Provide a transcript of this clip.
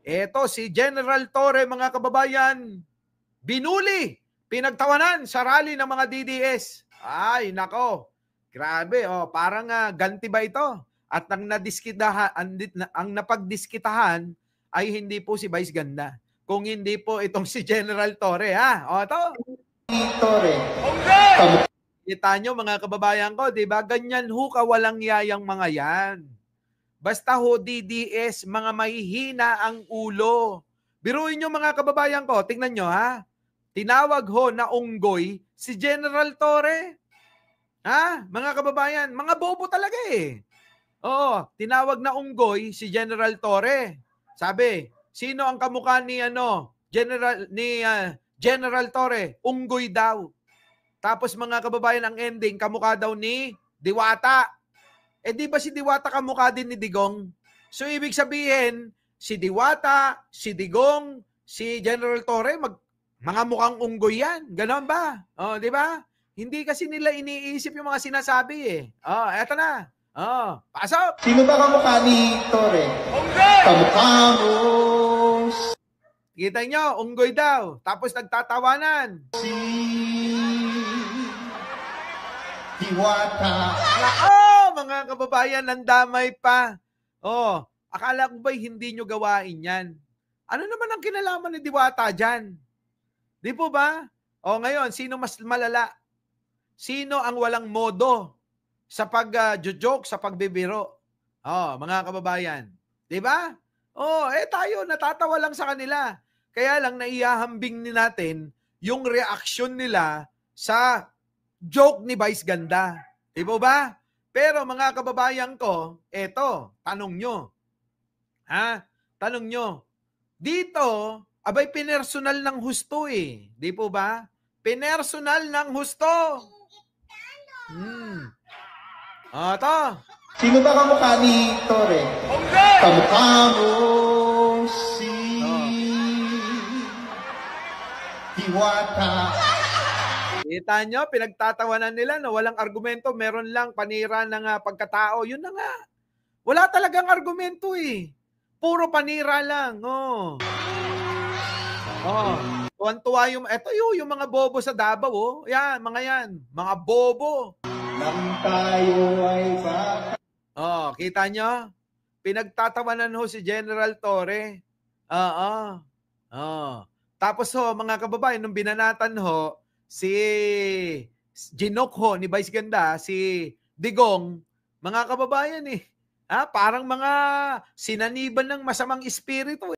Eto si General Torre, mga kababayan, binuli, pinagtawanan sa rally ng mga DDS. Ay, nako. Grabe, parang ganti ba ito? At ang napagdiskitahan ay hindi po si Vice Ganda, kung hindi po itong si General Torre, ha? O, ito. Torre. Kita nyo, mga kababayan ko, di ba? Ganyan ho kawalang yayang mga yan. Basta ho, DDS, mga mahihina ang ulo. Biruin nyo, mga kababayan ko, tingnan nyo, ha? Tinawag ho na unggoy si General Torre. Ha? Mga kababayan, mga bobo talaga eh. Oo, tinawag na unggoy si General Torre. Sabi, sino ang kamukha ni General Torre? Unggoy daw. Tapos mga kababayan, ang ending, kamukha daw ni Diwata. Eh di ba si Diwata kamukha din ni Digong? So ibig sabihin, si Diwata, si Digong, si General Torre, mga mukhang unggoy yan. Ganon ba? Oh, di ba? Hindi kasi nila iniisip yung mga sinasabi eh. Oh, eto na. Oh, pasok! Sino ba kamukha ni Torre? Kamukha mo. Kita nyo, unggoy daw. Tapos nagtatawanan. Si Diwata. Mga kababayan, nandamay pa. Akala ko ba'y hindi nyo gawain yan? Ano naman ang kinalaman ni Diwata dyan? Di po ba? Ngayon, sino mas malala? Sino ang walang modo sa pag-joke, sa pagbibiro? Mga kababayan. Di ba? Tayo, natatawa lang sa kanila. Kaya lang naihahambing ni natin yung reaksyon nila sa joke ni Vice Ganda. Di ba? Pero mga kababayan ko, eto, tanong nyo. Tanong nyo. Dito, abay pinersonal ng husto eh. Di po ba? Pinersonal ng husto. Ito. Sino ba kamukha ni Torre? Kamukha mo si Diwata. Kita nyo, pinagtatawanan nila na walang argumento, meron lang panira ng pagkatao. Yun na nga. Wala talagang argumento eh. Puro panira lang. Tuwan-tuwa yung mga bobo sa Davao. Yan, mga yan. Mga bobo. Nang tayo ay baka. Kita nyo? Pinagtatawanan ho si General Torre. Tapos mga kababayan, nung binanatan ho, si Ginok ho, ni Vice Ganda, si Digong, mga kababayan parang mga sinaniban ng masamang espiritu